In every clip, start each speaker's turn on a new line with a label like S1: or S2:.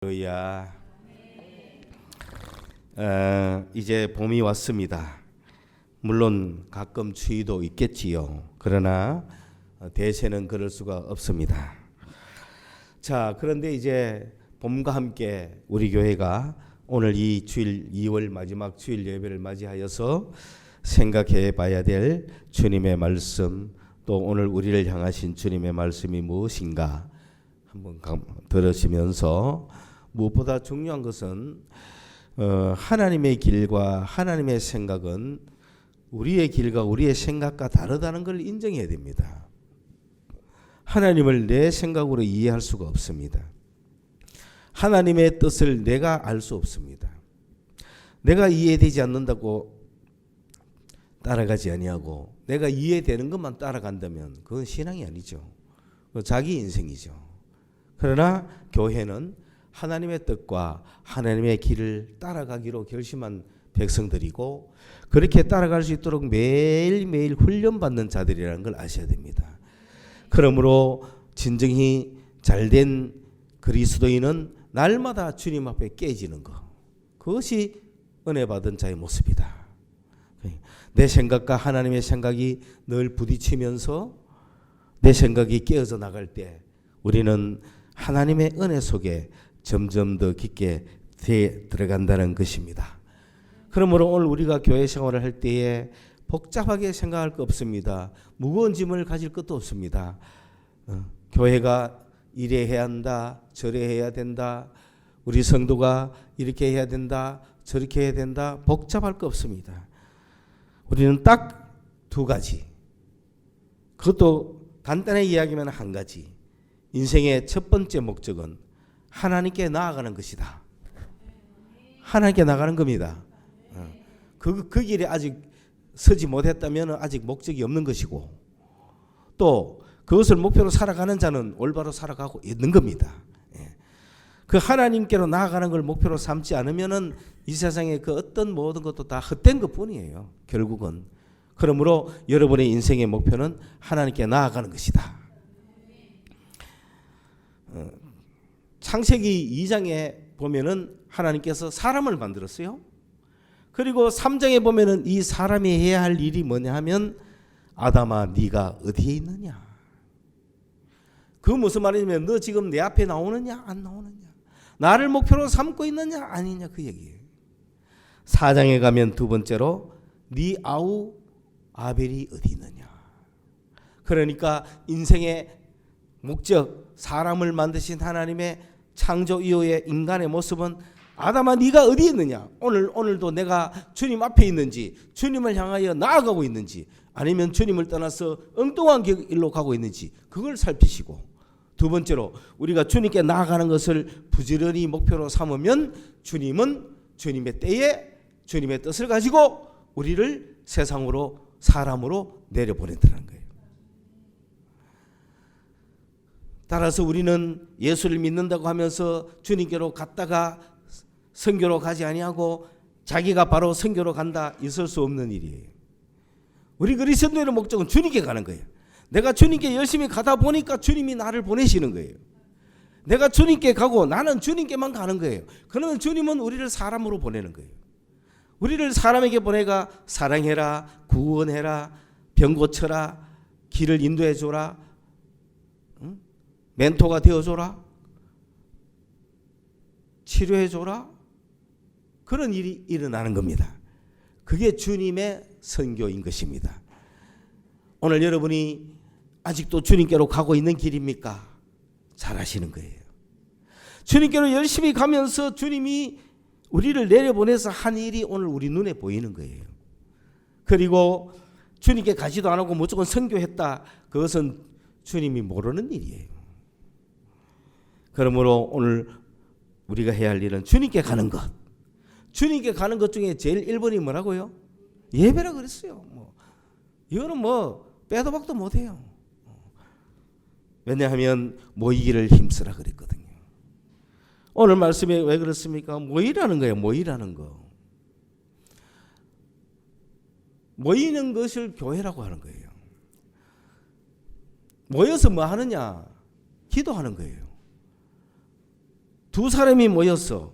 S1: 할렐루야. 이제 봄이 왔습니다. 물론 가끔 추위도 있겠지요. 그러나 대세는 그럴 수가 없습니다. 자, 그런데 이제 봄과 함께 우리 교회가 오늘 이 주일 2월 마지막 주일 예배를 맞이하여서 생각해 봐야 될 주님의 말씀, 또 오늘 우리를 향하신 주님의 말씀이 무엇인가 한번 들으시면서, 무엇보다 중요한 것은 하나님의 길과 하나님의 생각은 우리의 길과 우리의 생각과 다르다는 걸 인정해야 됩니다. 하나님을 내 생각으로 이해할 수가 없습니다. 하나님의 뜻을 내가 알 수 없습니다. 내가 이해되지 않는다고 따라가지 아니하고 내가 이해되는 것만 따라간다면 그건 신앙이 아니죠. 자기 인생이죠. 그러나 교회는 하나님의 뜻과 하나님의 길을 따라가기로 결심한 백성들이고, 그렇게 따라갈 수 있도록 매일매일 훈련받는 자들이라는 걸 아셔야 됩니다. 그러므로 진정히 잘된 그리스도인은 날마다 주님 앞에 깨지는 것, 그것이 은혜 받은 자의 모습이다. 내 생각과 하나님의 생각이 늘 부딪히면서 내 생각이 깨어져 나갈 때 우리는 하나님의 은혜 속에 점점 더 깊게 들어간다는 것입니다. 그러므로 오늘 우리가 교회 생활을 할 때에 복잡하게 생각할 거 없습니다. 무거운 짐을 가질 것도 없습니다. 교회가 이래 해야 한다, 저래 해야 된다, 우리 성도가 이렇게 해야 된다, 저렇게 해야 된다, 복잡할 거 없습니다. 우리는 딱 두 가지, 그것도 간단하게 이야기하면 한 가지, 인생의 첫 번째 목적은 하나님께 나아가는 것이다. 하나님께 나가는 겁니다. 그 길에 아직 서지 못했다면 아직 목적이 없는 것이고, 또 그것을 목표로 살아가는 자는 올바로 살아가고 있는 겁니다. 그 하나님께로 나아가는 걸 목표로 삼지 않으면은 이 세상의 그 어떤 모든 것도 다 헛된 것뿐이에요, 결국은. 그러므로 여러분의 인생의 목표는 하나님께 나아가는 것이다. 창세기 2장에 보면은 하나님께서 사람을 만들었어요. 그리고 3장에 보면은 이 사람이 해야 할 일이 뭐냐 하면, 아담아 네가 어디에 있느냐. 그 무슨 말이냐면 너 지금 내 앞에 나오느냐 안 나오느냐, 나를 목표로 삼고 있느냐 아니냐, 그 얘기예요. 4장에 가면 두 번째로 네 아우 아벨이 어디 있느냐. 그러니까 인생의 목적, 사람을 만드신 하나님의 창조 이후의 인간의 모습은, 아담아 네가 어디 있느냐, 오늘도 내가 주님 앞에 있는지, 주님을 향하여 나아가고 있는지, 아니면 주님을 떠나서 엉뚱한 길로 가고 있는지, 그걸 살피시고, 두 번째로 우리가 주님께 나아가는 것을 부지런히 목표로 삼으면 주님은 주님의 때에 주님의 뜻을 가지고 우리를 세상으로, 사람으로 내려보낸다는 거예요. 따라서 우리는 예수를 믿는다고 하면서 주님께로 갔다가 선교로 가지 아니하고 자기가 바로 선교로 간다, 있을 수 없는 일이에요. 우리 그리스도인의 목적은 주님께 가는 거예요. 내가 주님께 열심히 가다 보니까 주님이 나를 보내시는 거예요. 내가 주님께 가고 나는 주님께만 가는 거예요. 그러면 주님은 우리를 사람으로 보내는 거예요. 우리를 사람에게 보내가 사랑해라, 구원해라, 병 고쳐라, 길을 인도해 줘라, 멘토가 되어줘라, 치료해줘라, 그런 일이 일어나는 겁니다. 그게 주님의 선교인 것입니다. 오늘 여러분이 아직도 주님께로 가고 있는 길입니까? 잘하시는 거예요. 주님께로 열심히 가면서 주님이 우리를 내려보내서 한 일이 오늘 우리 눈에 보이는 거예요. 그리고 주님께 가지도 않고 무조건 선교했다, 그것은 주님이 모르는 일이에요. 그러므로 오늘 우리가 해야 할 일은 주님께 가는 것. 주님께 가는 것 중에 제일 1번이 뭐라고요? 예배라 그랬어요. 이거는 빼도 박도 못해요. 왜냐하면 모이기를 힘쓰라 그랬거든요. 오늘 말씀에 왜 그렇습니까? 모이라는 거예요. 모이라는 거. 모이는 것을 교회라고 하는 거예요. 모여서 뭐 하느냐? 기도하는 거예요. 두 사람이 모여서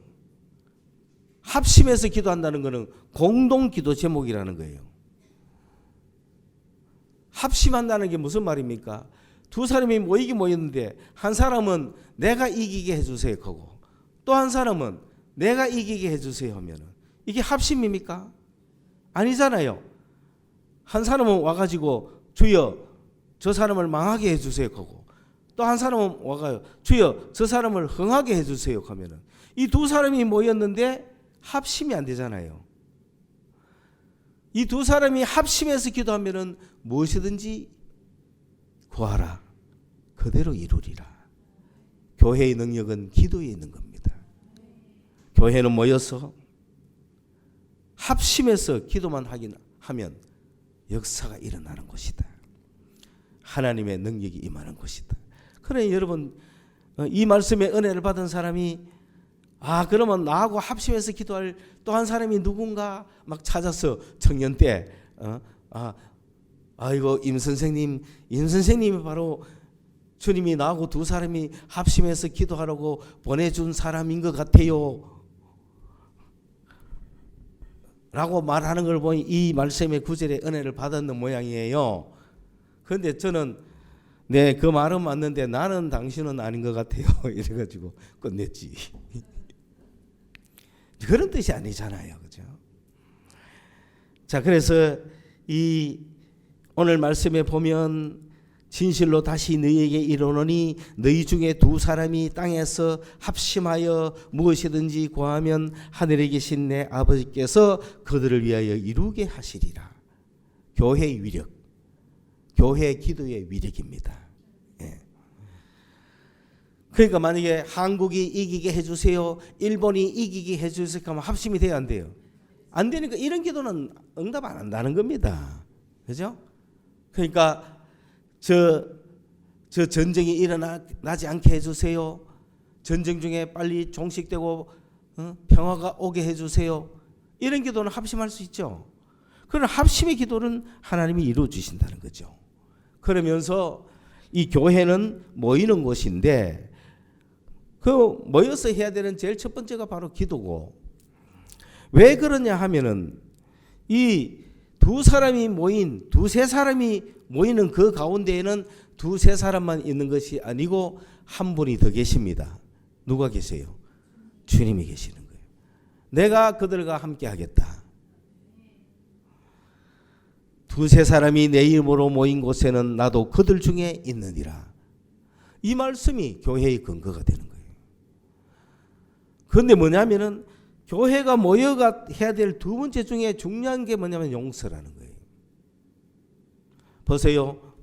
S1: 합심해서 기도한다는 것은 공동 기도 제목이라는 거예요. 합심한다는 게 무슨 말입니까? 두 사람이 모였는데 한 사람은 내가 이기게 해주세요 하고 또 한 사람은 내가 이기게 해주세요 하면 이게 합심입니까? 아니잖아요. 한 사람은 와가지고 주여 저 사람을 망하게 해주세요 하고 또 한 사람은 와가지고 주여 저 사람을 흥하게 해주세요 하면 이 두 사람이 모였는데 합심이 안 되잖아요. 이 두 사람이 합심해서 기도하면 무엇이든지 구하라 그대로 이루리라. 교회의 능력은 기도에 있는 겁니다. 교회는 모여서 합심해서 기도만 하면 역사가 일어나는 곳이다. 하나님의 능력이 임하는 곳이다. 그래 여러분 이 말씀에 은혜를 받은 사람이 그러면 나하고 합심해서 기도할 또 한 사람이 누군가 막 찾아서 청년 때 아이고 임 선생님이 바로 주님이 나하고 두 사람이 합심해서 기도하라고 보내준 사람인 것 같아요 라고 말하는 걸 보니 이 말씀의 구절에 은혜를 받았는 모양이에요. 그런데 저는 네, 그 말은 맞는데 나는 당신은 아닌 것 같아요 이래가지고 끝냈지. 그런 뜻이 아니잖아요. 그죠? 자, 그래서 이 오늘 말씀에 보면 진실로 다시 너희에게 이르노니 너희 중에 두 사람이 땅에서 합심하여 무엇이든지 구하면 하늘에 계신 내 아버지께서 그들을 위하여 이루게 하시리라. 교회의 위력, 교회 기도의 위력입니다. 예. 그러니까 만약에 한국이 이기게 해주세요, 일본이 이기게 해주세요 하면 합심이 돼야 안 돼요? 안 되니까 이런 기도는 응답 안 한다는 겁니다. 그죠? 그러니까 저 전쟁이 일어나지 않게 해주세요. 전쟁 중에 빨리 종식되고 평화가 오게 해주세요. 이런 기도는 합심할 수 있죠. 그러나 합심의 기도는 하나님이 이루어 주신다는 거죠. 그러면서 이 교회는 모이는 곳인데 그 모여서 해야 되는 제일 첫 번째가 바로 기도고, 왜 그러냐 하면은 이 두세 사람이 모이는 그 가운데에는 두세 사람만 있는 것이 아니고 한 분이 더 계십니다. 누가 계세요? 주님이 계시는 거예요. 내가 그들과 함께 하겠다. 두세 사람이 내 이름으로 모인 곳에는 나도 그들 중에 있느니라. 이 말씀이 교회의 근거가 되는 거예요. 그런데 뭐냐면은 교회가 모여가 해야 될 두 번째 중에 중요한 게 뭐냐면 용서라는 거예요. 보세요.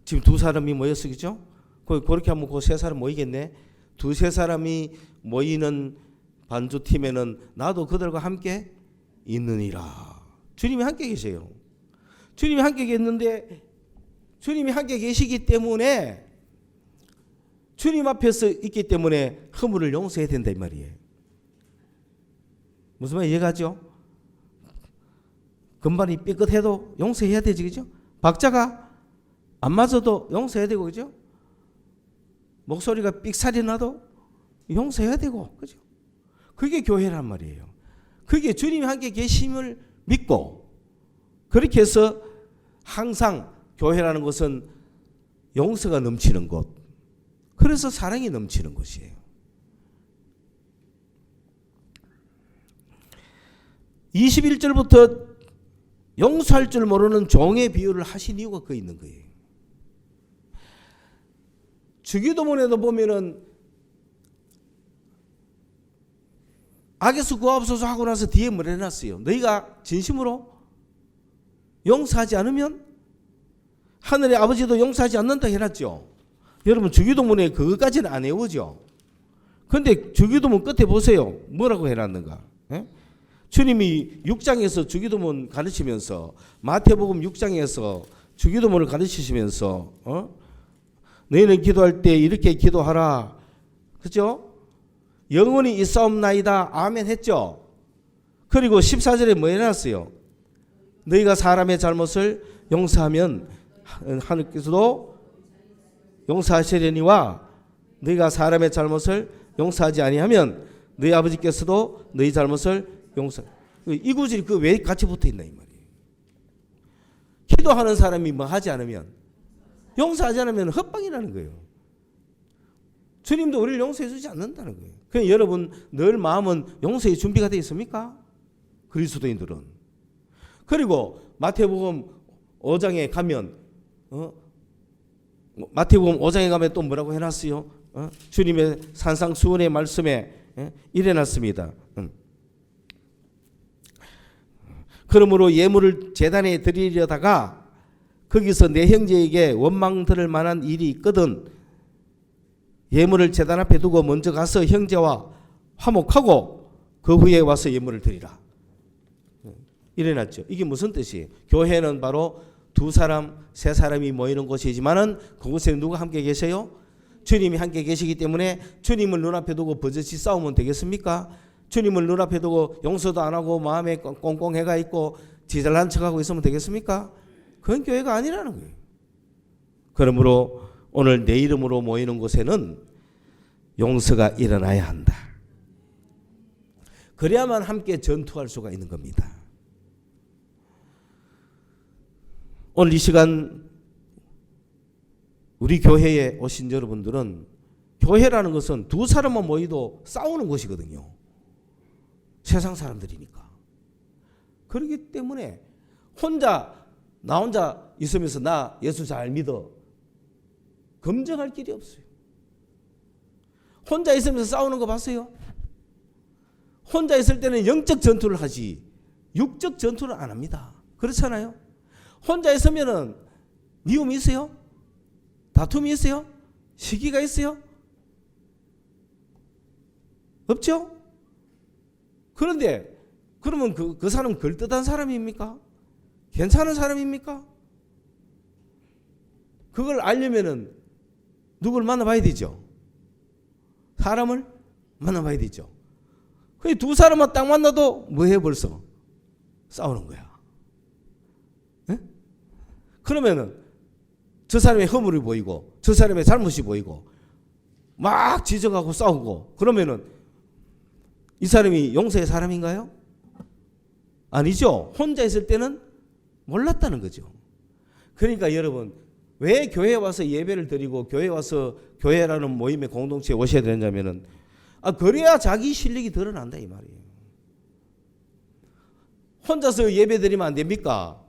S1: 지금 두 사람이 모였어, 그죠? 그렇게 하면 그 세 사람 모이겠네. 두세 사람이 모이는 반주팀에는 나도 그들과 함께 있느니라. 주님이 함께 계세요. 주님이 함께 계시는데 주님이 함께 계시기 때문에 주님 앞에서 있기 때문에 허물을 용서해야 된다 이 말이에요. 무슨 말 이해가죠? 금발이 삐끗해도 용서해야 되지, 그죠? 박자가 안 맞아도 용서해야 되고, 그죠? 목소리가 삑살이 나도 용서해야 되고, 그죠? 그게 교회란 말이에요. 그게 주님이 함께 계심을 믿고, 그렇게 해서 항상 교회라는 것은 용서가 넘치는 곳, 그래서 사랑이 넘치는 곳이에요. 21절부터 용서할 줄 모르는 종의 비유를 하신 이유가 그 있는 거예요. 주기도문에도 보면은 악에서 구하옵소서 하고 나서 뒤에 뭘 해놨어요? 너희가 진심으로 용서하지 않으면 하늘의 아버지도 용서하지 않는다 해놨죠. 여러분 주기도문에 그것까지는 안 외우죠. 그런데 주기도문 끝에 보세요. 뭐라고 해놨는가? 에? 주님이 6장에서 주기도문 가르치면서, 마태복음 6장에서 주기도문을 가르치시면서 너희는 기도할 때 이렇게 기도하라, 그죠? 영원히 있사옵나이다 아멘 했죠. 그리고 14절에 뭐 해놨어요? 너희가 사람의 잘못을 용서하면 하늘께서도 용서하시려니와 너희가 사람의 잘못을 용서하지 아니하면 너희 아버지께서도 너희 잘못을 용서. 이 구절이 그 왜 같이 붙어 있나 이 말이에요. 기도하는 사람이 뭐 하지 않으면, 용서하지 않으면 헛방이라는 거예요. 주님도 우리를 용서해 주지 않는다는 거예요. 그냥 여러분 늘 마음은 용서의 준비가 되어 있습니까? 그리스도인들은. 그리고 마태복음 5장에 가면 마태복음 5장에 가면 또 뭐라고 해놨어요? 주님의 산상수훈의 말씀에 이래놨습니다. 그러므로 예물을 제단에 드리려다가 거기서 내 형제에게 원망 들을 만한 일이 있거든 예물을 제단 앞에 두고 먼저 가서 형제와 화목하고 그 후에 와서 예물을 드리라. 이래놨죠. 이게 무슨 뜻이에요? 교회는 바로 두 사람, 세 사람이 모이는 곳이지만은 그곳에 누가 함께 계세요? 주님이 함께 계시기 때문에 주님을 눈앞에 두고 버젓이 싸우면 되겠습니까? 주님을 눈앞에 두고 용서도 안 하고 마음에 꽁꽁해가 있고 지잘난 척하고 있으면 되겠습니까? 그건 교회가 아니라는 거예요. 그러므로 오늘 내 이름으로 모이는 곳에는 용서가 일어나야 한다. 그래야만 함께 전투할 수가 있는 겁니다. 오늘 이 시간 우리 교회에 오신 여러분들은 교회라는 것은 두 사람만 모이도 싸우는 곳이거든요. 세상 사람들이니까. 그렇기 때문에 나 혼자 있으면서 나 예수 잘 믿어. 검증할 길이 없어요. 혼자 있으면서 싸우는 거 봤어요? 혼자 있을 때는 영적 전투를 하지 육적 전투를 안 합니다. 그렇잖아요? 혼자 있으면은 미움이 있어요? 다툼이 있어요? 시기가 있어요? 없죠? 그런데 그러면 그 사람은 걸뜻한 사람입니까? 괜찮은 사람입니까? 그걸 알려면은 누굴 만나봐야 되죠? 사람을 만나봐야 되죠? 그 두 사람만 딱 만나도 뭐해 벌써? 싸우는 거야. 네? 그러면은 저 사람의 허물이 보이고 저 사람의 잘못이 보이고 막 지적하고 싸우고 그러면은 이 사람이 용서의 사람인가요? 아니죠. 혼자 있을 때는 몰랐다는 거죠. 그러니까 여러분 왜 교회에 와서 예배를 드리고 교회에 와서 교회라는 모임의 공동체에 오셔야 되냐면은 그래야 자기 실력이 드러난다 이 말이에요. 혼자서 예배 드리면 안 됩니까?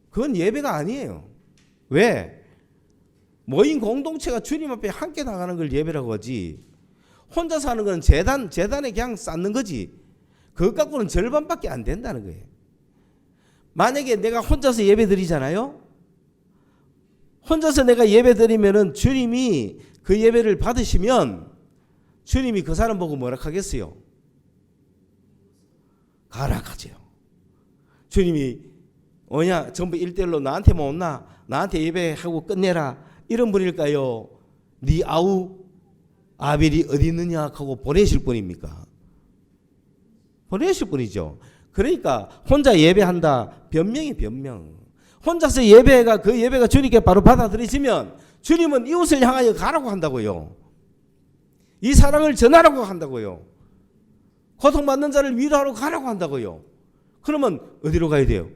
S1: 그건 예배가 아니에요. 왜? 모임 공동체가 주님 앞에 함께 나가는 걸 예배라고 하지 혼자서 하는 건 재단에 그냥 쌓는 거지 그것 갖고는 절반밖에 안 된다는 거예요. 만약에 내가 혼자서 예배 드리잖아요. 혼자서 내가 예배 드리면은 주님이 그 예배를 받으시면 주님이 그 사람 보고 뭐라 하겠어요? 가라 하죠. 주님이 뭐냐 전부 1대1로 나한테만 온나 나한테 예배하고 끝내라 이런 분일까요? 네 아우 아벨이 어디 있느냐 하고 보내실 분입니까? 보내실 분이죠. 그러니까 혼자 예배한다 변명이 변명. 혼자서 예배가 그 예배가 주님께 바로 받아들이시면 주님은 이웃을 향하여 가라고 한다고요. 이 사랑을 전하라고 한다고요. 고통받는 자를 위로하러 가라고 한다고요. 그러면 어디로 가야 돼요?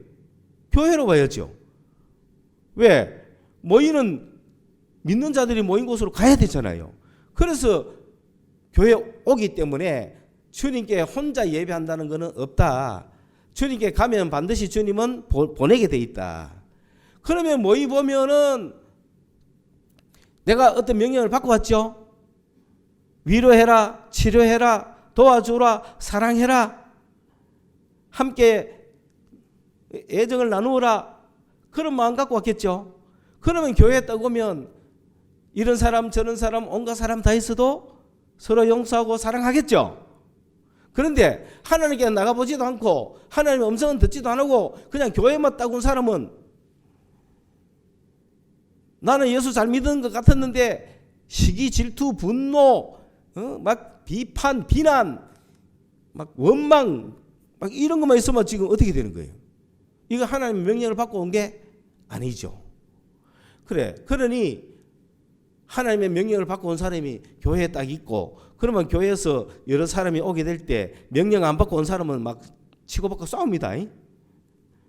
S1: 교회로 가야죠. 왜? 모이는 믿는 자들이 모인 곳으로 가야 되잖아요. 그래서 교회 오기 때문에 주님께 혼자 예배한다는 것은 없다. 주님께 가면 반드시 주님은 보내게 돼 있다. 그러면 모이 보면은 내가 어떤 명령을 받고 왔죠. 위로해라, 치료해라, 도와주라, 사랑해라, 함께 애정을 나누어라. 그런 마음 갖고 왔겠죠. 그러면 교회에 딱 오면 이런 사람 저런 사람 온갖 사람 다 있어도 서로 용서하고 사랑하겠죠. 그런데 하나님께 나가보지도 않고 하나님의 음성은 듣지도 안 하고 그냥 교회만 딱 온 사람은 나는 예수 잘 믿는 것 같았는데 시기, 질투, 분노, 막 비판, 비난, 막 원망, 막 이런 것만 있으면 지금 어떻게 되는 거예요? 이거 하나님의 명령을 받고 온 게 아니죠. 그래. 그러니 하나님의 명령을 받고 온 사람이 교회에 딱 있고 그러면 교회에서 여러 사람이 오게 될 때 명령 안 받고 온 사람은 막 치고받고 싸웁니다.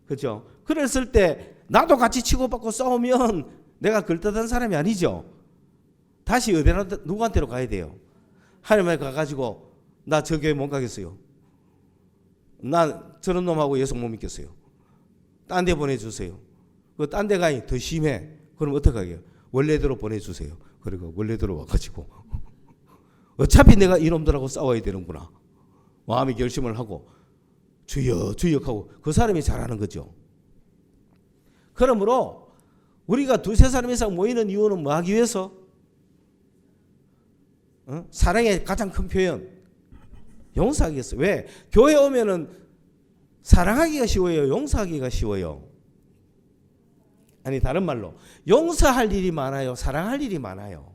S1: 그렇죠? 그랬을 때 나도 같이 치고받고 싸우면 내가 걸떠던 사람이 아니죠. 다시 어디나 누구한테로 가야 돼요? 하나님에 가가지고 나 저 교회 못 가겠어요. 나 저런 놈하고 예수 못 믿겠어요. 딴 데 보내주세요. 그 딴 데 가니 더 심해. 그럼 어떻게 하게요? 원래대로 보내주세요. 그리고 원래대로 와가지고 어차피 내가 이놈들하고 싸워야 되는구나. 마음의 결심을 하고 주여 주여 하고 그 사람이 잘하는 거죠. 그러므로 우리가 두세 사람 이상 모이는 이유는 뭐 하기 위해서? 사랑의 가장 큰 표현 용서하기 위해서. 왜? 교회 오면은 사랑하기가 쉬워요? 용서하기가 쉬워요? 아니 다른 말로 용서할 일이 많아요? 사랑할 일이 많아요?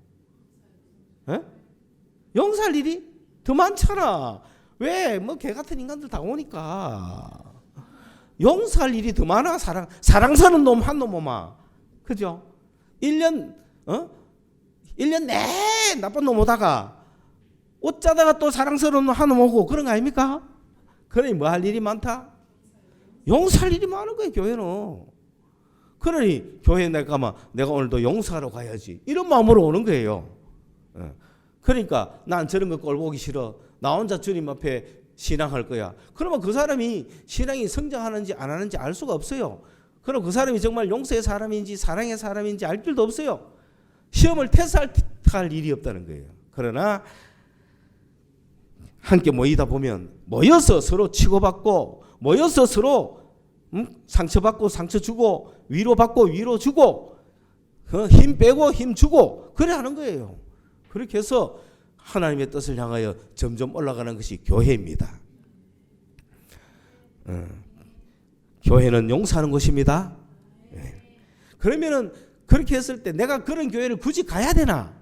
S1: 용서할 일이 더 많잖아. 왜? 뭐 개 같은 인간들 다 오니까 용서할 일이 더 많아. 사랑스러운 놈 한 놈만. 그죠? 1년 1년 내 나쁜 놈 오다가 옷 짜다가 또 사랑스러운 놈 한 놈 오고 그런 거 아닙니까? 그러니 뭐 할 일이 많다? 용서할 일이 많은 거예요, 교회는. 그러니 교회에 내가 오늘도 용서하러 가야지 이런 마음으로 오는 거예요. 그러니까 난 저런 거 꼴보기 싫어. 나 혼자 주님 앞에 신앙할 거야. 그러면 그 사람이 신앙이 성장하는지 안 하는지 알 수가 없어요. 그럼 그 사람이 정말 용서의 사람인지 사랑의 사람인지 알 길도 없어요. 시험을 테스트할 일이 없다는 거예요. 그러나 함께 모이다 보면 모여서 서로 치고받고 모여서 서로 상처받고 상처 주고 위로받고 위로 주고 힘 빼고 힘 주고 그래 하는 거예요. 그렇게 해서 하나님의 뜻을 향하여 점점 올라가는 것이 교회입니다. 교회는 용서하는 곳입니다. 그러면은 그렇게 했을 때 내가 그런 교회를 굳이 가야 되나?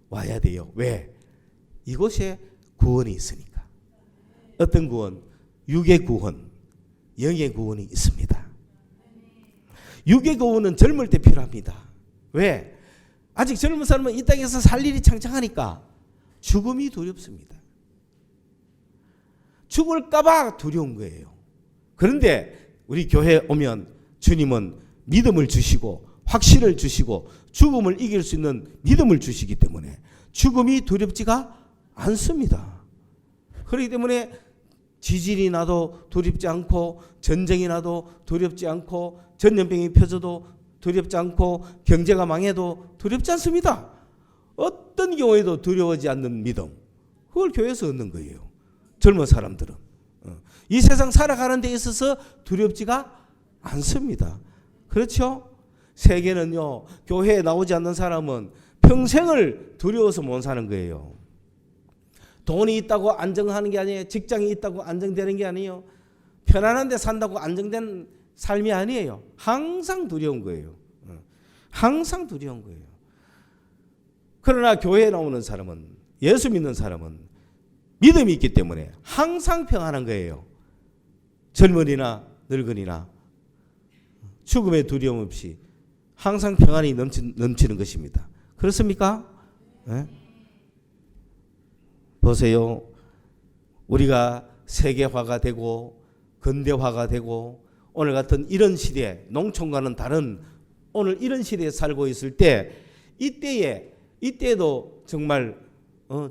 S1: 와야 돼요. 왜? 이곳에 구원이 있으니까. 어떤 구원? 육의 구원, 영의 구원이 있습니다. 육의 구원은 젊을 때 필요합니다. 왜? 아직 젊은 사람은 이 땅에서 살 일이 창창하니까 죽음이 두렵습니다. 죽을까봐 두려운 거예요. 그런데 우리 교회에 오면 주님은 믿음을 주시고 확신을 주시고 죽음을 이길 수 있는 믿음을 주시기 때문에 죽음이 두렵지가 않습니다. 그렇기 때문에 지진이 나도 두렵지 않고 전쟁이 나도 두렵지 않고 전염병이 펴져도 두렵지 않고 경제가 망해도 두렵지 않습니다. 어떤 경우에도 두려워하지 않는 믿음, 그걸 교회에서 얻는 거예요. 젊은 사람들은 이 세상 살아가는 데 있어서 두렵지가 않습니다. 그렇죠? 세계는요, 교회에 나오지 않는 사람은 평생을 두려워서 못 사는 거예요. 돈이 있다고 안정하는 게 아니에요. 직장이 있다고 안정되는 게 아니에요. 편안한 데 산다고 안정된 삶이 아니에요. 항상 두려운 거예요. 항상 두려운 거예요. 그러나 교회에 나오는 사람은, 예수 믿는 사람은 믿음이 있기 때문에 항상 평안한 거예요. 젊은이나 늙은이나 죽음의 두려움 없이 항상 평안이 넘치는 것입니다. 그렇습니까? 네? 보세요. 우리가 세계화가 되고 근대화가 되고 오늘 같은 이런 시대, 농촌과는 다른 오늘 이런 시대에 살고 있을 때 이때에도 정말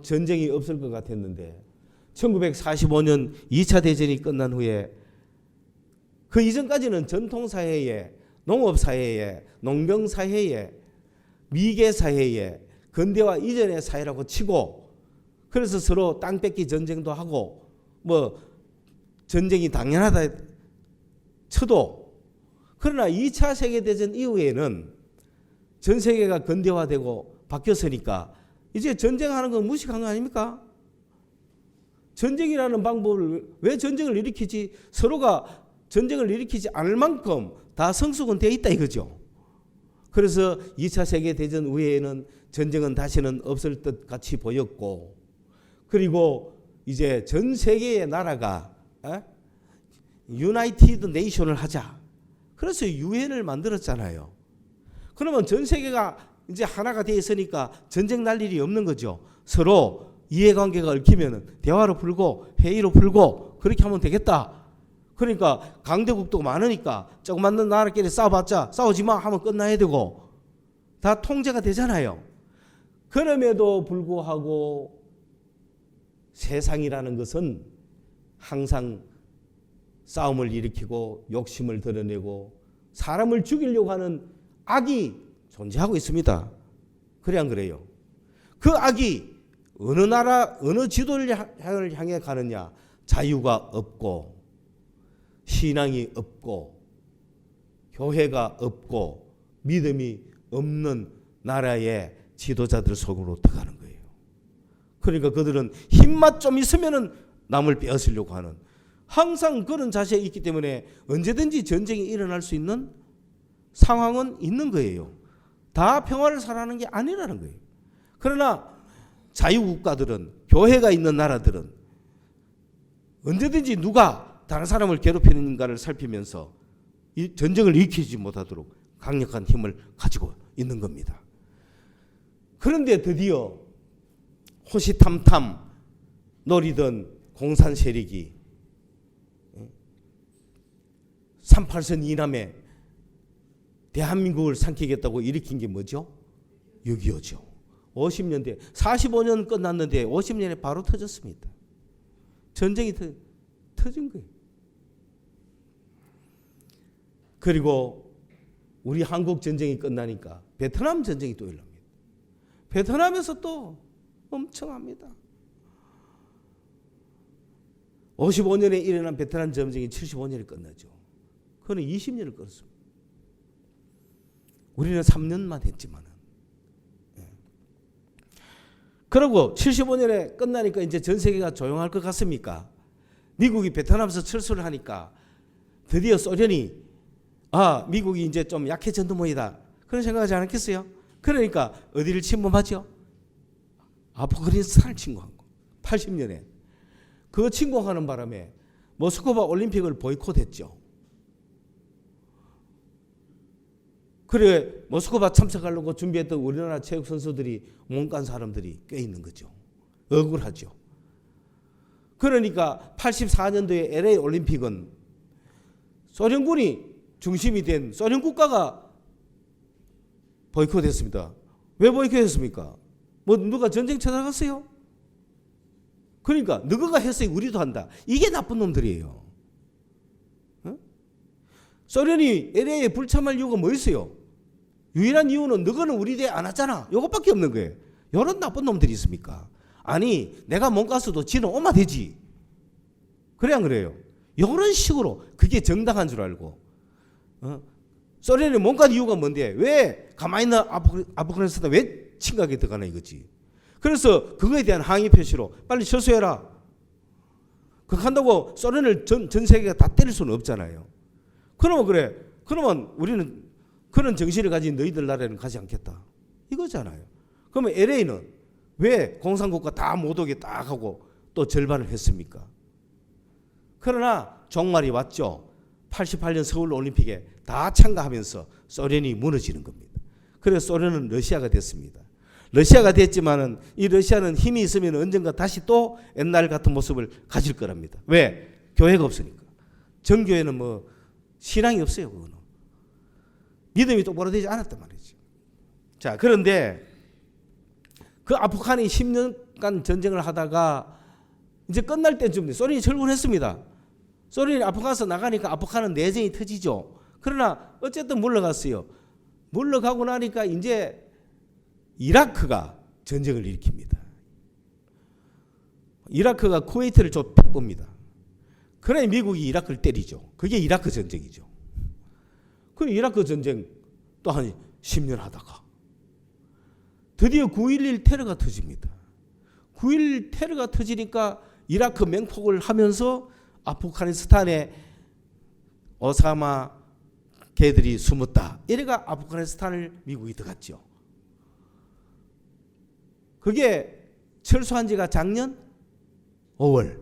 S1: 전쟁이 없을 것 같았는데 1945년 2차 대전이 끝난 후에 그 이전까지는 전통사회에 농업사회에 농경사회에 미개사회에 근대화 이전의 사회라고 치고 그래서 서로 땅 뺏기 전쟁도 하고 뭐 전쟁이 당연하다 쳐도 그러나 2차 세계대전 이후에는 전 세계가 근대화되고 바뀌었으니까 이제 전쟁하는 건 무식한 거 아닙니까? 전쟁이라는 방법을 왜 전쟁을 일으키지? 서로가 전쟁을 일으키지 않을 만큼 다 성숙은 되어 있다 이거죠. 그래서 2차 세계대전 이후에는 전쟁은 다시는 없을 것 같이 보였고 그리고 이제 전 세계의 나라가 유나이티드 네이션을 하자. 그래서 유엔을 만들었잖아요. 그러면 전 세계가 이제 하나가 되어 있으니까 전쟁 날 일이 없는 거죠. 서로 이해관계가 얽히면 대화로 풀고 회의로 풀고 그렇게 하면 되겠다. 그러니까 강대국도 많으니까 조그만 나라끼리 싸워봤자 싸우지 마 하면 끝나야 되고 다 통제가 되잖아요. 그럼에도 불구하고 세상이라는 것은 항상 싸움을 일으키고 욕심을 드러내고 사람을 죽이려고 하는 악이 존재하고 있습니다. 그래 안 그래요? 그 악이 어느 나라 어느 지도를 향해 가느냐. 자유가 없고 신앙이 없고 교회가 없고 믿음이 없는 나라의 지도자들 속으로 들어가는 거예요. 그러니까 그들은 힘만 좀 있으면은 남을 빼앗으려고 하는 항상 그런 자세에 있기 때문에 언제든지 전쟁이 일어날 수 있는 상황은 있는 거예요. 다 평화를 살아가는 게 아니라는 거예요. 그러나 자유국가들은 교회가 있는 나라들은 언제든지 누가 다른 사람을 괴롭히는가를 살피면서 이 전쟁을 일으키지 못하도록 강력한 힘을 가지고 있는 겁니다. 그런데 드디어 호시탐탐 노리던 공산 세력이 38선 이남에 대한민국을 삼키겠다고 일으킨 게 뭐죠? 6.25죠. 50년대 45년 끝났는데 50년에 바로 터졌습니다. 전쟁이 터진 거예요. 그리고 우리 한국 전쟁이 끝나니까 베트남 전쟁이 또 일어납니다. 베트남에서 또 엄청합니다. 55년에 일어난 베트남 전쟁이 75년에 끝나죠. 그는 20년을 끌었습니다. 우리는 3년만 했지만은. 그리고 75년에 끝나니까 이제 전 세계가 조용할 것 같습니까? 미국이 베트남에서 철수를 하니까 드디어 소련이 미국이 이제 좀 약해졌는 모이다. 그런 생각하지 않았겠어요? 그러니까 어디를 침범하죠? 아프가니스탄을 침공한 거. 80년에. 그 침공하는 바람에 모스크바 올림픽을 보이콧했죠. 그래 모스크바 참석하려고 준비했던 우리나라 체육 선수들이 몸간 사람들이 꽤 있는 거죠. 억울하죠. 그러니까 84년도에 LA 올림픽은 소련군이 중심이 된 소련 국가가 보이콧했습니다. 왜 보이콧했습니까? 뭐 누가 전쟁 쳐나갔어요? 그러니까 너가 했으니 우리도 한다. 이게 나쁜 놈들이에요. 소련이 LA에 불참할 이유가 뭐였어요? 유일한 이유는 너는 우리 대에 안 왔잖아. 이것밖에 없는 거예요. 이런 나쁜 놈들이 있습니까? 아니 내가 못 갔어도 지는 오면 되지. 그래 안 그래요? 이런 식으로 그게 정당한 줄 알고 소련이 못 간 이유가 뭔데? 왜 가만히 있는 아프가니스탄 왜 침략에 들어가나 이거지. 그래서 그거에 대한 항의 표시로 빨리 철수해라. 그거 한다고 소련을 전 세계가 다 때릴 수는 없잖아요. 그러면 그래. 그러면 우리는 그런 정신을 가진 너희들 나라에는 가지 않겠다. 이거잖아요. 그러면 LA는 왜 공산국가 다 못 오게 딱 하고 또 절반을 했습니까? 그러나 종말이 왔죠. 88년 서울 올림픽에 다 참가하면서 소련이 무너지는 겁니다. 그래서 소련은 러시아가 됐습니다. 러시아가 됐지만은 이 러시아는 힘이 있으면 언젠가 다시 또 옛날 같은 모습을 가질 거랍니다. 왜? 교회가 없으니까. 정교회는 뭐 신앙이 없어요. 그거는. 믿음이 똑바로 되지 않았단 말이죠. 자, 그런데 그 아프간이 10년간 전쟁을 하다가 이제 끝날 때쯤 소련이 철군했습니다. 소련이 아프간에서 나가니까 아프간은 내전이 터지죠. 그러나 어쨌든 물러갔어요. 물러가고 나니까 이제 이라크가 전쟁을 일으킵니다. 이라크가 쿠웨이트를 좁힙니다. 그래 미국이 이라크를 때리죠. 그게 이라크 전쟁이죠. 그 이라크 전쟁 또 한 10년 하다가 드디어 9.11 테러가 터집니다. 9.11 테러가 터지니까 이라크 맹폭을 하면서 아프가니스탄에 오사마 걔들이 숨었다. 이래가 아프가니스탄을 미국이 들어갔죠. 그게 철수한 지가 작년 5월.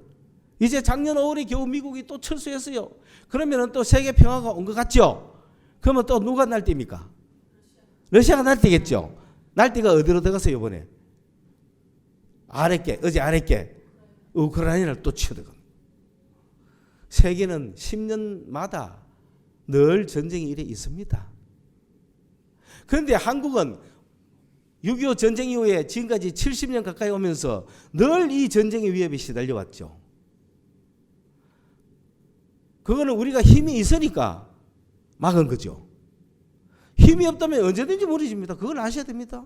S1: 이제 작년 5월에 겨우 미국이 또 철수했어요. 그러면 또 세계 평화가 온 것 같죠? 그러면 또 누가 날뛰입니까? 러시아가 날뛰겠죠. 날뛰가 어디로 들어갔어요, 이번에? 아랫게, 어제 아랫게 우크라이나를 또 치어들어갑니다. 세계는 10년마다 늘 전쟁이 이래 있습니다. 그런데 한국은 6.25 전쟁 이후에 지금까지 70년 가까이 오면서 늘 이 전쟁의 위협에 시달려왔죠. 그거는 우리가 힘이 있으니까 막은 거죠. 힘이 없다면 언제든지 무너집니다. 그걸 아셔야 됩니다.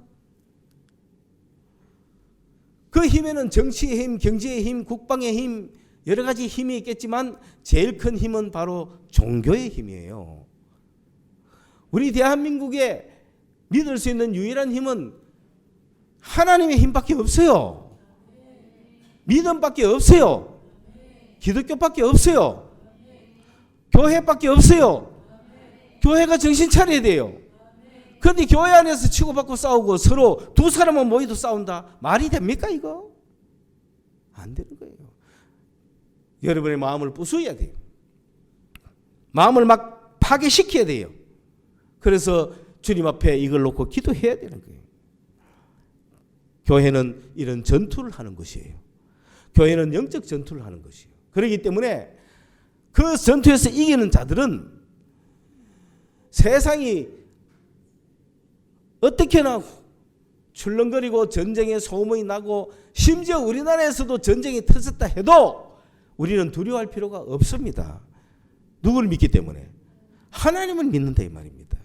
S1: 그 힘에는 정치의 힘, 경제의 힘, 국방의 힘, 여러 가지 힘이 있겠지만 제일 큰 힘은 바로 종교의 힘이에요. 우리 대한민국에 믿을 수 있는 유일한 힘은 하나님의 힘밖에 없어요. 믿음밖에 없어요. 기독교밖에 없어요. 교회밖에 없어요. 교회가 정신 차려야 돼요. 그런데 교회 안에서 치고받고 싸우고 서로 두 사람은 모이도 싸운다. 말이 됩니까 이거? 안 되는 거예요. 여러분의 마음을 부수어야 돼요. 마음을 막 파괴시켜야 돼요. 그래서 주님 앞에 이걸 놓고 기도해야 되는 거예요. 교회는 이런 전투를 하는 것이에요. 교회는 영적 전투를 하는 것이에요. 그렇기 때문에 그 전투에서 이기는 자들은 세상이 어떻게나 출렁거리고 전쟁의 소문이 나고 심지어 우리나라에서도 전쟁이 터졌다 해도 우리는 두려워할 필요가 없습니다. 누구를 믿기 때문에? 하나님을 믿는다 이 말입니다.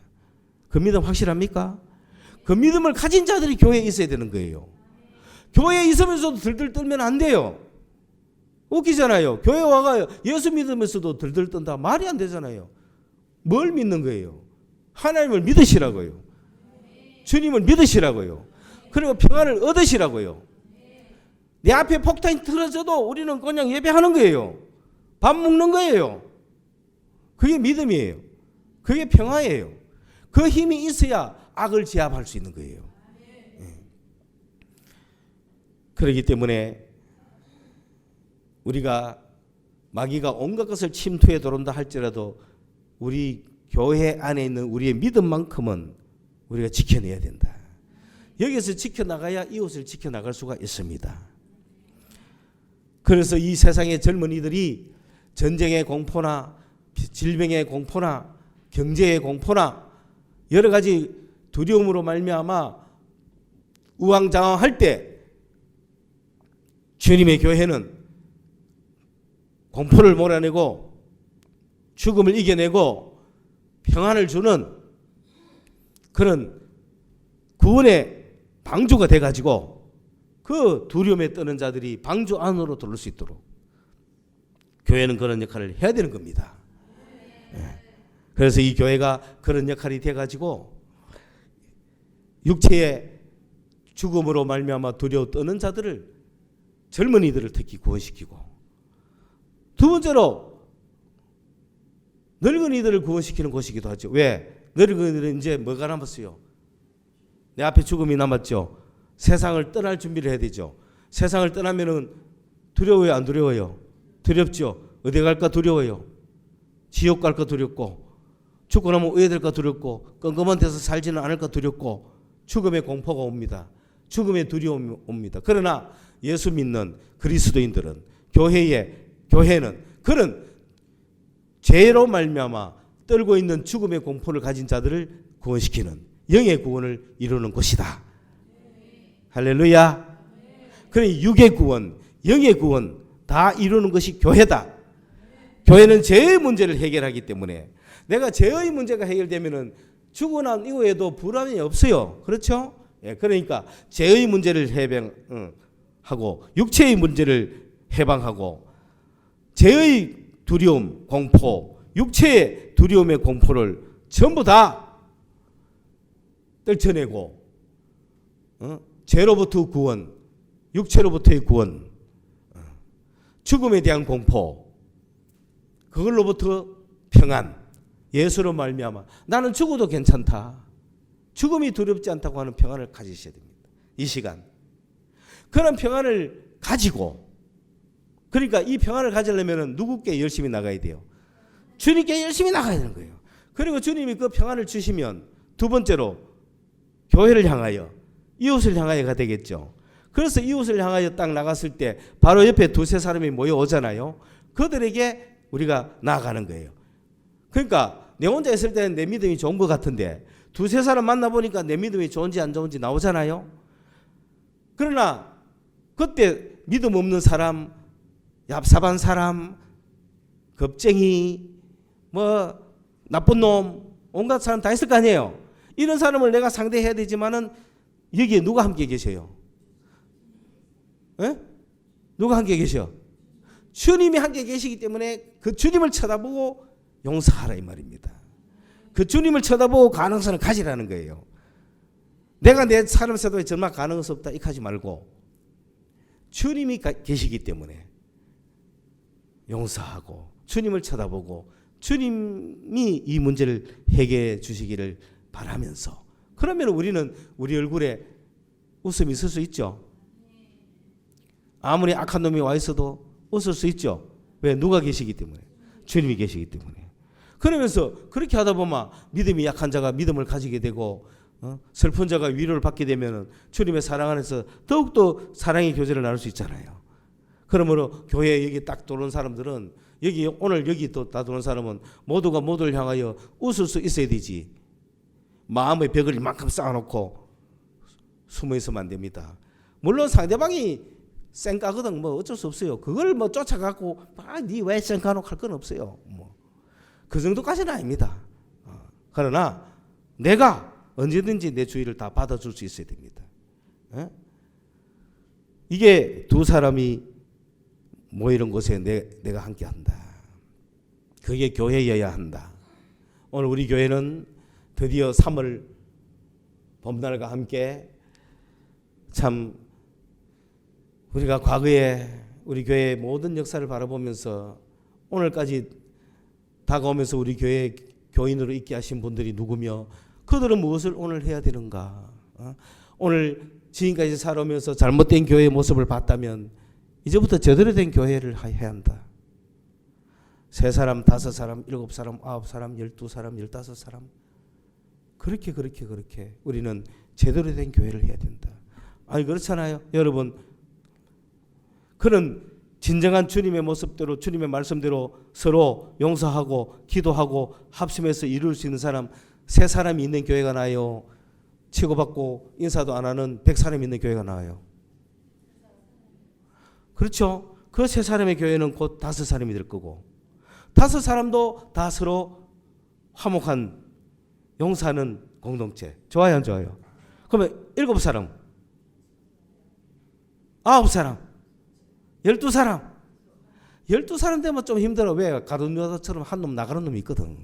S1: 그 믿음 확실합니까? 그 믿음을 가진 자들이 교회에 있어야 되는 거예요. 교회에 있으면서도 들들 떨면 안 돼요. 웃기잖아요. 교회 와가 예수 믿으면서도 들들 떤다. 말이 안 되잖아요. 뭘 믿는 거예요? 하나님을 믿으시라고요. 주님을 믿으시라고요. 그리고 평안을 얻으시라고요. 내 앞에 폭탄이 틀어져도 우리는 그냥 예배하는 거예요. 밥 먹는 거예요. 그게 믿음이에요. 그게 평화예요. 그 힘이 있어야 악을 제압할 수 있는 거예요. 그렇기 때문에 우리가 마귀가 온갖 것을 침투해 들어온다 할지라도 우리 교회 안에 있는 우리의 믿음만큼은 우리가 지켜내야 된다. 여기서 지켜나가야 이웃을 지켜나갈 수가 있습니다. 그래서 이 세상의 젊은이들이 전쟁의 공포나 질병의 공포나 경제의 공포나 여러 가지 두려움으로 말미암아 우왕좌왕할 때 주님의 교회는 공포를 몰아내고 죽음을 이겨내고 평안을 주는 그런 구원의 방주가 돼가지고 그 두려움에 떠는 자들이 방주 안으로 들어올 수 있도록 교회는 그런 역할을 해야 되는 겁니다. 그래서 이 교회가 그런 역할이 돼가지고 육체의 죽음으로 말미암아 두려워 떠는 자들을 젊은이들을 특히 구원시키고 두 번째로 늙은이들을 구원시키는 곳이기도 하죠. 왜? 늙은이들은 이제 뭐가 남았어요? 내 앞에 죽음이 남았죠. 세상을 떠날 준비를 해야 되죠. 세상을 떠나면은 두려워요, 안 두려워요? 두렵죠. 어디 갈까 두려워요. 지옥 갈까 두렵고 죽고 나면 의외될까 두렵고 껌껌한 데서 살지는 않을까 두렵고 죽음의 공포가 옵니다. 죽음의 두려움이 옵니다. 그러나 예수 믿는 그리스도인들은 교회는 그런 죄로 말미암아 떨고 있는 죽음의 공포를 가진 자들을 구원시키는 영의 구원을 이루는 곳이다. 할렐루야. 그러니 육의 구원, 영의 구원 다 이루는 것이 교회다. 교회는 죄의 문제를 해결하기 때문에 내가 죄의 문제가 해결되면은 죽고 난 이후에도 불안이 없어요. 그렇죠? 예, 그러니까 죄의 문제를 해방하고 육체의 문제를 해방하고 죄의 두려움, 공포, 육체의 두려움의 공포를 전부 다 떨쳐내고 죄로부터 구원, 육체로부터의 구원, 죽음에 대한 공포, 그걸로부터 평안, 예수로 말미암아 나는 죽어도 괜찮다. 죽음이 두렵지 않다고 하는 평안을 가지셔야 됩니다. 이 시간. 그런 평안을 가지고 그러니까 이 평안을 가지려면 누구께 열심히 나가야 돼요? 주님께 열심히 나가야 되는 거예요. 그리고 주님이 그 평안을 주시면 두 번째로 교회를 향하여 이웃을 향하여가 되겠죠. 그래서 이웃을 향하여 딱 나갔을 때 바로 옆에 두세 사람이 모여오잖아요. 그들에게 우리가 나아가는 거예요. 그러니까 내 혼자 있을 때는 내 믿음이 좋은 것 같은데 두세 사람 만나보니까 내 믿음이 좋은지 안 좋은지 나오잖아요. 그러나 그때 믿음 없는 사람, 얍삽한 사람, 겁쟁이, 뭐 나쁜 놈, 온갖 사람 다 있을 거 아니에요. 이런 사람을 내가 상대해야 되지만은 여기에 누가 함께 계셔요? 에? 누가 함께 계셔? 주님이 함께 계시기 때문에 그 주님을 쳐다보고 용서하라 이 말입니다. 그 주님을 쳐다보고 가능성을 가지라는 거예요. 내가 내 삶을 세도에 정말 가능성 없다 이렇게 하지 말고 주님이 계시기 때문에 용서하고 주님을 쳐다보고 주님이 이 문제를 해결해 주시기를 바라면서 그러면 우리는 우리 얼굴에 웃음이 있을 수 있죠. 아무리 악한 놈이 와 있어도 웃을 수 있죠. 왜? 누가 계시기 때문에. 주님이 계시기 때문에. 그러면서 그렇게 하다 보면 믿음이 약한 자가 믿음을 가지게 되고 슬픈 자가 위로를 받게 되면 주님의 사랑 안에서 더욱더 사랑의 교제를 나눌 수 있잖아요. 그러므로 교회에 여기 딱 들어온 사람들은 여기 오늘 여기 또 다 들어온 사람은 모두가 모두를 향하여 웃을 수 있어야 되지. 마음의 벽을 이만큼 쌓아놓고 숨어 있으면 안 됩니다. 물론 상대방이 쌩까거든 뭐 어쩔 수 없어요. 그걸 뭐 쫓아가고 니 왜 쌩까놓고 할 건 없어요. 뭐 그 정도까지는 아닙니다. 그러나 내가 언제든지 내 주의를 다 받아줄 수 있어야 됩니다. 이게 두 사람이 모이는 곳에 내가 함께 한다. 그게 교회여야 한다. 오늘 우리 교회는 드디어 3월 봄날과 함께 참 우리가 과거에 우리 교회의 모든 역사를 바라보면서 오늘까지 다가오면서 우리 교회 교인으로 있게 하신 분들이 누구며 그들은 무엇을 오늘 해야 되는가. 오늘 지금까지 살아오면서 잘못된 교회의 모습을 봤다면 이제부터 제대로 된 교회를 해야 한다. 3사람, 5사람, 7사람, 9사람, 12사람, 15사람 그렇게 우리는 제대로 된 교회를 해야 된다. 아니 그렇잖아요. 여러분 그런 진정한 주님의 모습대로 주님의 말씀대로 서로 용서하고 기도하고 합심해서 이룰 수 있는 사람 3사람이 있는 교회가 나아요? 치고받고 인사도 안 하는 100사람이 있는 교회가 나아요? 그렇죠. 그 3사람의 교회는 곧 5사람이 될 거고 5사람도 다 서로 화목한 용서하는 공동체. 좋아요 안 좋아요? 그러면 7사람 9사람 12사람 12사람 되면 좀 힘들어. 왜? 가룟유다처럼 한 놈 나가는 놈이 있거든.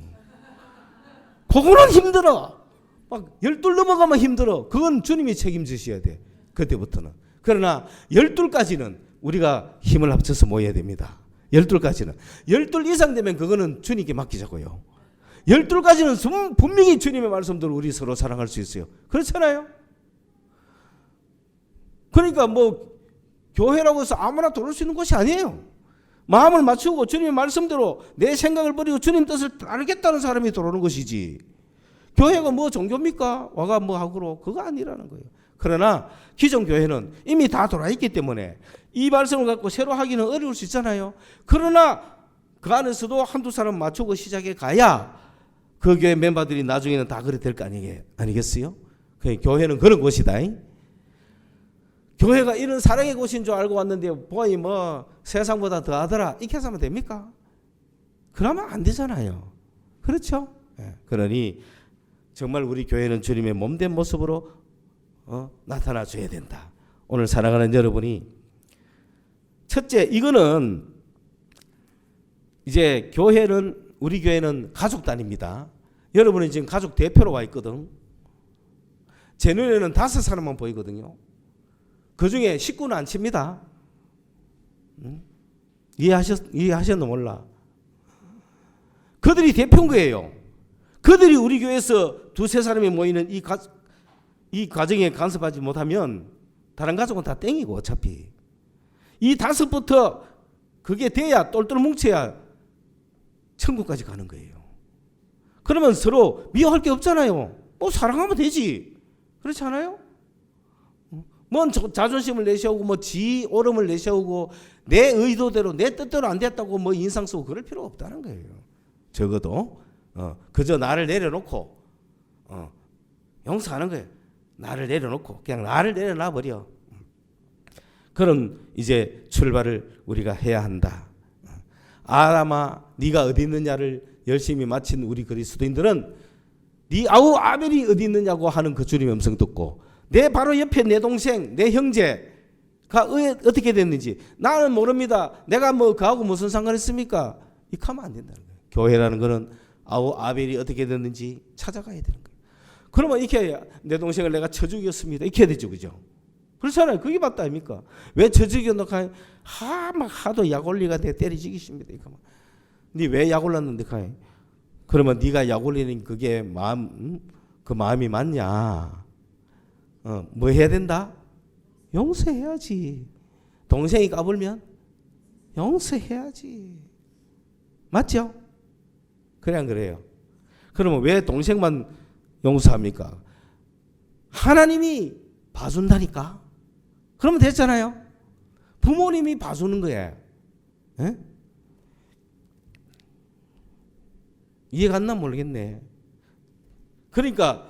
S1: 그거는 힘들어. 막 12 넘어가면 힘들어. 그건 주님이 책임지셔야 돼. 그때부터는. 그러나 12까지는 우리가 힘을 합쳐서 모여야 됩니다. 12까지는. 12 이상 되면 그거는 주님께 맡기자고요. 12까지는 분명히 주님의 말씀대로 우리 서로 사랑할 수 있어요. 그렇잖아요? 그러니까 뭐 교회라고 해서 아무나 들어올 수 있는 곳이 아니에요. 마음을 맞추고 주님의 말씀대로 내 생각을 버리고 주님 뜻을 따르겠다는 사람이 들어오는 것이지. 교회가 뭐 종교입니까? 와가 뭐 하고로 그거 아니라는 거예요. 그러나 기존 교회는 이미 다 돌아 있기 때문에 이 말씀을 갖고 새로 하기는 어려울 수 있잖아요. 그러나 그 안에서도 한두 사람 맞추고 시작해 가야 그 교회 멤버들이 나중에는 다 그래 될 거 아니겠어요? 교회는 그런 곳이다. 교회가 이런 사랑의 곳인 줄 알고 왔는데 보니 뭐 세상보다 더하더라 이렇게 해서 하면 됩니까? 그러면 안 되잖아요. 그렇죠? 그러니 정말 우리 교회는 주님의 몸된 모습으로 나타나 줘야 된다. 오늘 사랑하는 여러분이 첫째 이거는 이제 교회는 우리 교회는 가족 단위입니다. 여러분은 지금 가족 대표로 와 있거든. 제 눈에는 5사람만 보이거든요. 그 중에 식구는 안 칩니다. 이해하셨나 몰라. 그들이 대표인 거예요. 그들이 우리 교회에서 2-3사람이 모이는 이 과정에 간섭하지 못하면 다른 가족은 다 땡이고 어차피. 이 5부터 그게 돼야 똘똘 뭉쳐야 천국까지 가는 거예요. 그러면 서로 미워할 게 없잖아요. 뭐 사랑하면 되지. 그렇지 않아요? 뭔 자존심을 내세우고 뭐 지 오름을 내세우고 내 의도대로 내 뜻대로 안 됐다고 뭐 인상 쓰고 그럴 필요 없다는 거예요. 적어도 그저 나를 내려놓고 용서하는 거예요. 나를 내려놓고 그냥 나를 내려놔 버려. 그런 이제 출발을 우리가 해야 한다. 아람아 네가 어디 있느냐를 열심히 마친 우리 그리스도인들은 네 아우 아벨이 어디 있느냐고 하는 그 주님의 음성 듣고 내 바로 옆에 내 동생 내 형제가 어떻게 됐는지 나는 모릅니다. 내가 뭐 그하고 무슨 상관 있습니까? 이렇게 하면 안 된다는 거예요. 교회라는 거는 아우 아벨이 어떻게 됐는지 찾아가야 되는 거예요. 그러면 이렇게 내 동생을 내가 쳐 죽였습니다. 이렇게 해야 되죠. 그죠? 그렇잖아요. 그게 맞다 아닙니까? 왜 쳐 죽였노까? 막 하도 약올리가 내 때리 죽이십니다. 니 왜 약올랐는데 카이? 그러면 네가 약올리는 그게 그 마음이 맞냐? 뭐 해야 된다? 용서해야지. 동생이 까불면 용서해야지. 맞죠? 그래 안 그래요? 그러면 왜 동생만 용서합니까? 하나님이 봐준다니까. 그러면 됐잖아요. 부모님이 봐주는 거예요. 에? 이해가 안 나면 모르겠네. 그러니까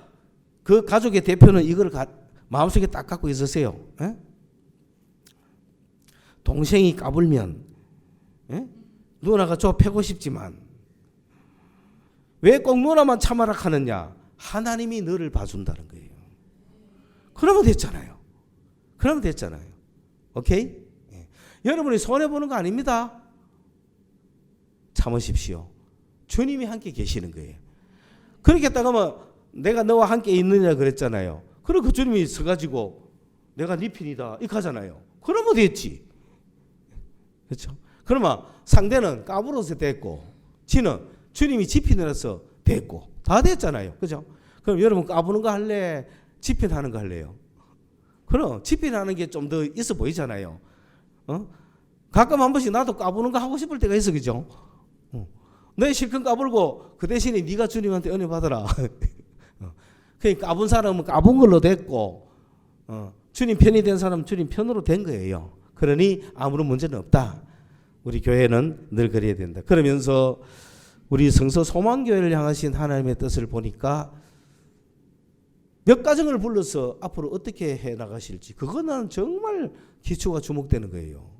S1: 그 가족의 대표는 이걸 마음속에 딱 갖고 있으세요. 에? 동생이 까불면 누나가 저 패고 싶지만 왜 꼭 누나만 참아라 하느냐? 하나님이 너를 봐준다는 거예요. 그러면 됐잖아요. 그러면 됐잖아요. 오케이? 예. 여러분이 손해보는 거 아닙니다. 참으십시오. 주님이 함께 계시는 거예요. 그렇게 딱 하면 내가 너와 함께 있느냐 그랬잖아요. 그럼 그 주님이 서가지고 내가 네 편이다 이렇게 하잖아요. 그러면 됐지. 그렇죠? 그러면 상대는 까불어서 됐고 지는 주님이 지편이라서 됐고 다 됐잖아요. 그죠? 그럼 여러분 까부는 거 할래? 지편하는 거 할래요? 그럼 지편하는 게 좀 더 있어 보이잖아요. 가끔 한 번씩 나도 까부는 거 하고 싶을 때가 있어. 그죠? 너 실컷 까불고 그 대신에 네가 주님한테 은혜 받아라. 그러니까 까분 사람은 까분 걸로 됐고 주님 편이 된 사람은 주님 편으로 된 거예요. 그러니 아무런 문제는 없다. 우리 교회는 늘 그래야 된다. 그러면서 우리 성서 소망교회를 향하신 하나님의 뜻을 보니까 몇 가정을 불러서 앞으로 어떻게 해 나가실지 그거는 정말 기초가 주목되는 거예요.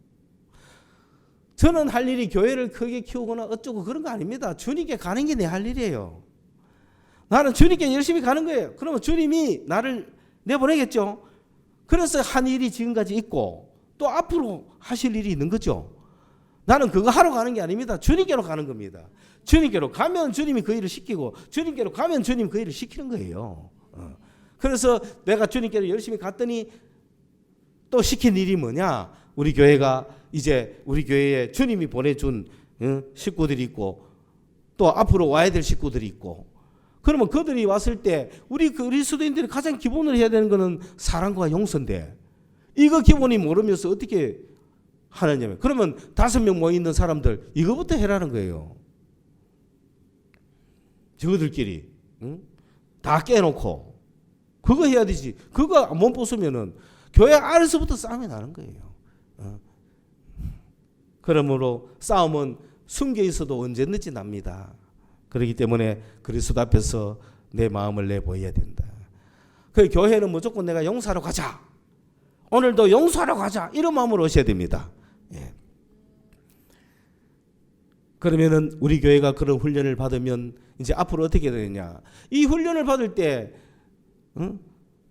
S1: 저는 할 일이 교회를 크게 키우거나 어쩌고 그런 거 아닙니다. 주님께 가는 게 내 할 일이에요. 나는 주님께 열심히 가는 거예요. 그러면 주님이 나를 내보내겠죠. 그래서 한 일이 지금까지 있고 또 앞으로 하실 일이 있는 거죠. 나는 그거 하러 가는 게 아닙니다. 주님께로 가는 겁니다. 주님께로 가면 주님이 그 일을 시키고 주님께로 가면 주님 그 일을 시키는 거예요. 그래서 내가 주님께로 열심히 갔더니 또 시킨 일이 뭐냐? 우리 교회가 이제 우리 교회에 주님이 보내준 식구들이 있고 또 앞으로 와야 될 식구들이 있고 그러면 그들이 왔을 때 우리 그리스도인들이 가장 기본으로 해야 되는 것은 사랑과 용서인데 이거 기본이 모르면서 어떻게 하느냐면 그러면 5명 모여 있는 사람들 이거부터 해라는 거예요. 저들끼리 다 깨놓고 그거 해야 되지. 그거 못 벗으면은 교회 안에서부터 싸움이 나는 거예요. 그러므로 싸움은 숨겨 있어도 언제든지 납니다. 그렇기 때문에 그리스도 앞에서 내 마음을 내보여야 된다. 그 교회는 무조건 내가 용서하러 가자. 오늘도 용서하러 가자. 이런 마음으로 오셔야 됩니다. 예. 그러면은 우리 교회가 그런 훈련을 받으면 이제 앞으로 어떻게 되느냐? 이 훈련을 받을 때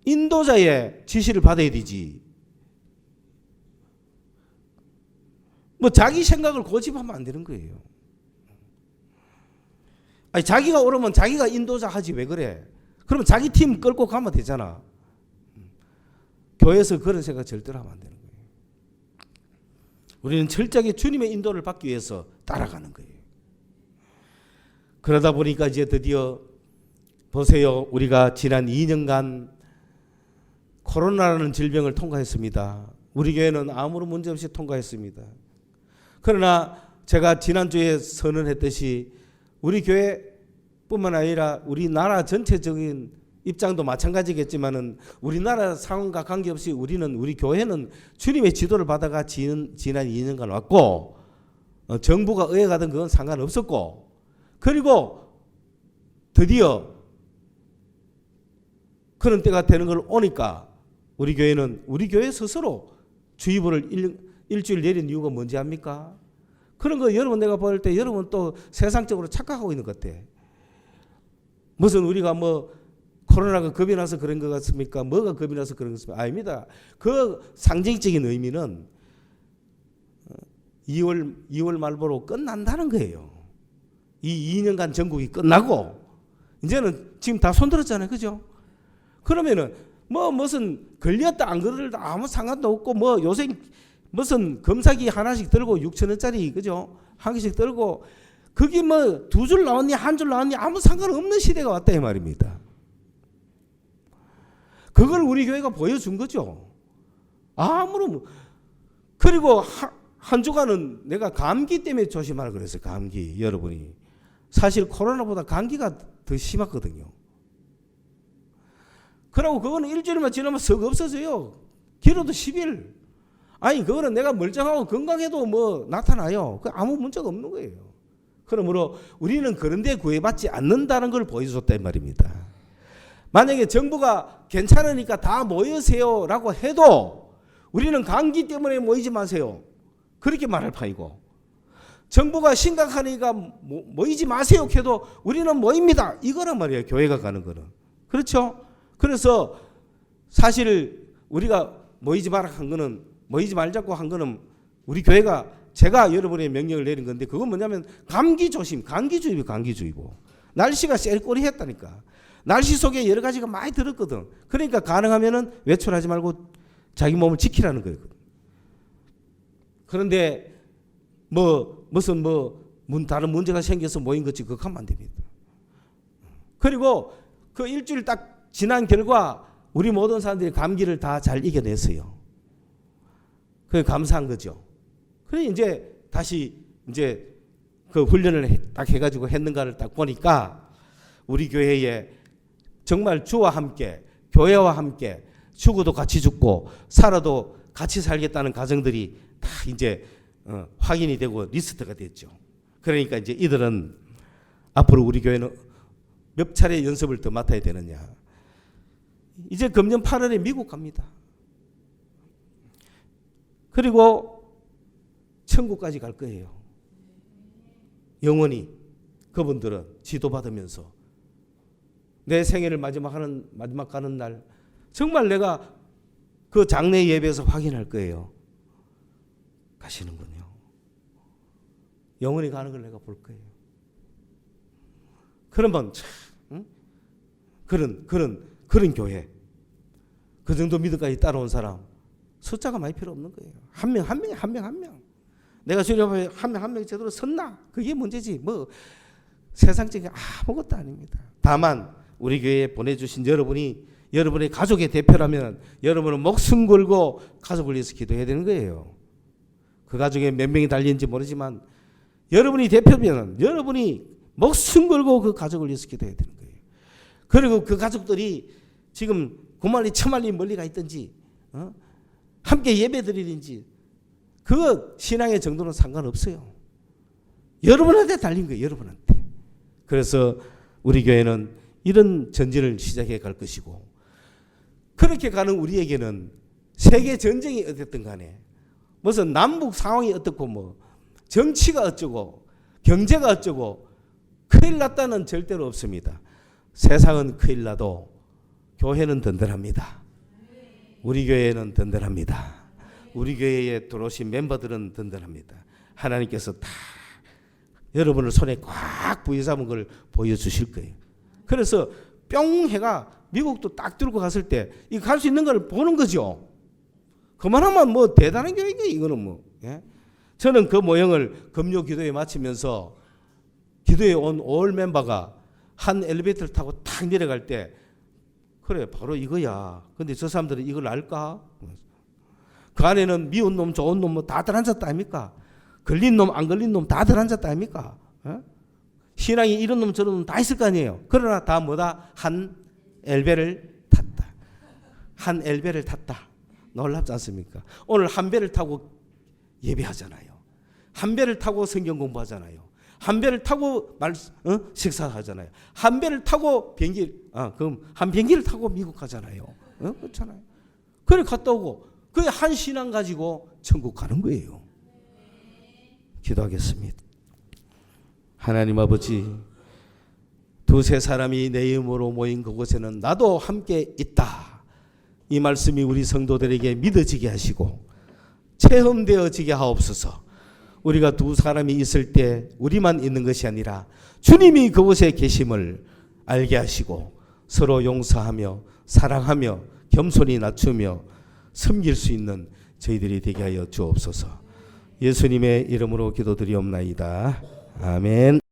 S1: 인도자의 지시를 받아야 되지. 뭐 자기 생각을 고집하면 안 되는 거예요. 아니 자기가 오르면 자기가 인도자 하지 왜 그래? 그러면 자기 팀 끌고 가면 되잖아. 교회에서 그런 생각 절대로 하면 안 되는 거예요. 우리는 철저하게 주님의 인도를 받기 위해서 따라가는 거예요. 그러다 보니까 이제 드디어 보세요. 우리가 지난 2년간 코로나라는 질병을 통과했습니다. 우리 교회는 아무런 문제 없이 통과했습니다. 그러나 제가 지난주에 선언했듯이 우리 교회뿐만 아니라 우리나라 전체적인 입장도 마찬가지겠지만은 우리나라 상황과 관계없이 우리 교회는 주님의 지도를 받아가 지난 2년간 왔고 정부가 의회 가든 그건 상관없었고 그리고 드디어 그런 때가 되는 걸 오니까 우리 교회 스스로 주의보를 일주일 내린 이유가 뭔지 압니까? 그런 거 여러분 내가 볼 때 여러분 또 세상적으로 착각하고 있는 것 같아. 무슨 우리가 뭐 코로나가 겁이 나서 그런 것 같습니까? 뭐가 겁이 나서 그런 것 같습니까? 아닙니다. 그 상징적인 의미는 2월 말보로 끝난다는 거예요. 이 2년간 전국이 끝나고 이제는 지금 다 손들었잖아요. 그죠? 그러면은 뭐 무슨 걸렸다 안 걸렸다 아무 상관도 없고 뭐 요새 무슨 검사기 하나씩 들고 6,000원짜리 그죠? 한 개씩 들고 그게 뭐 2줄 나왔니 한 줄 나왔니 아무 상관없는 시대가 왔다 이 말입니다. 그걸 우리 교회가 보여준 거죠. 아무런 그리고 한 주간은 내가 감기 때문에 조심하라 그랬어요. 감기 여러분이 사실 코로나보다 감기가 더 심했거든요. 그러고 그거는 일주일만 지나면 썩 없어져요. 길어도 10일. 아니 그거는 내가 멀쩡하고 건강해도 뭐 나타나요. 그 아무 문제가 없는 거예요. 그러므로 우리는 그런 데 구애받지 않는다는 걸 보여줬단 말입니다. 만약에 정부가 괜찮으니까 다 모이세요라고 해도 우리는 감기 때문에 모이지 마세요. 그렇게 말할 판이고 정부가 심각하니까 모이지 마세요 해도 우리는 모입니다. 이거란 말이에요. 교회가 가는 거는. 그렇죠? 그래서 사실 우리가 모이지 말자고 한 거는 우리 교회가 제가 여러분의 명령을 내린 건데 그건 뭐냐면 감기 조심, 감기주의보. 날씨가 셀꼬리 했다니까. 날씨 속에 여러 가지가 많이 들었거든. 그러니까 가능하면은 외출하지 말고 자기 몸을 지키라는 거예요. 그런데 무슨 다른 문제가 생겨서 모인 거지 그거 하면 안 됩니다. 그리고 그 일주일 딱 지난 결과 우리 모든 사람들이 감기를 다 잘 이겨냈어요. 그게 감사한 거죠. 그래 이제 다시 이제 그 훈련을 딱 해가지고 했는가를 딱 보니까 우리 교회에 정말 주와 함께 교회와 함께 죽어도 같이 죽고 살아도 같이 살겠다는 가정들이 다 이제 확인이 되고 리스트가 됐죠. 그러니까 이제 이들은 앞으로 우리 교회는 몇 차례 연습을 더 맡아야 되느냐. 이제 금년 8월에 미국 갑니다. 그리고 천국까지 갈 거예요. 영원히 그분들은 지도받으면서 내 생애를 마지막 가는 날 정말 내가 그 장례 예배에서 확인할 거예요. 가시는군요. 영원히 가는 걸 내가 볼 거예요. 그러면 참 그런 교회 그 정도 믿음까지 따라온 사람 숫자가 많이 필요 없는 거예요. 한 명. 내가 주님 앞에 한 명 제대로 섰나? 그게 문제지. 뭐 세상적인 아무것도 아닙니다. 다만 우리 교회에 보내주신 여러분의 가족의 대표라면 여러분은 목숨 걸고 가족을 위해서 기도해야 되는 거예요. 그 가족에 몇 명이 달리는지 모르지만 여러분이 대표면 여러분이 목숨 걸고 그 가족을 위해서 기도해야 되는 거예요. 그리고 그 가족들이 지금 9만리 1000만리 멀리 가 있든지 함께 예배 드리든지 그 신앙의 정도는 상관없어요. 여러분한테 달린 거예요. 여러분한테. 그래서 우리 교회는 이런 전진을 시작해 갈 것이고 그렇게 가는 우리에게는 세계 전쟁이 어쨌든 간에 무슨 남북 상황이 어떻고 뭐 정치가 어쩌고 경제가 어쩌고 큰일 났다는 절대로 없습니다. 세상은 큰일 나도 교회는 든든합니다. 우리 교회는 든든합니다. 우리 교회에 들어오신 멤버들은 든든합니다. 하나님께서 다 여러분을 손에 꽉 부여잡은 걸 보여주실 거예요. 그래서 뿅 해가 미국도 딱 들고 갔을 때 이거 갈 수 있는 걸 보는 거죠. 그만하면 뭐 대단한 교회예요. 이거는 뭐. 예? 저는 그 모형을 금요 기도에 마치면서 기도에 온 올 멤버가 한 엘리베이터를 타고 탁 내려갈 때 그래 바로 이거야. 근데 저 사람들은 이걸 알까? 그 안에는 미운 놈 좋은 놈 뭐 다들 앉았다 아닙니까? 걸린 놈 안 걸린 놈 다들 앉았다 아닙니까? 예? 신앙이 이런 놈 저런 놈 다 있을 거 아니에요. 그러나 다 뭐다? 한 엘베를 탔다. 한 엘베를 탔다. 놀랍지 않습니까? 오늘 한 배를 타고 예배하잖아요. 한 배를 타고 성경 공부하잖아요. 한 배를 타고 식사하잖아요. 한 배를 타고 그럼 한 비행기를 타고 미국 가잖아요. 그렇잖아요. 그래 갔다 오고 그 한 신앙 가지고 천국 가는 거예요. 기도하겠습니다. 하나님 아버지, 두세 사람이 내 이름으로 모인 그곳에는 나도 함께 있다. 이 말씀이 우리 성도들에게 믿어지게 하시고 체험되어지게 하옵소서. 우리가 두 사람이 있을 때 우리만 있는 것이 아니라 주님이 그곳에 계심을 알게 하시고 서로 용서하며 사랑하며 겸손히 낮추며 섬길 수 있는 저희들이 되게 하여 주옵소서. 예수님의 이름으로 기도드리옵나이다. 아멘.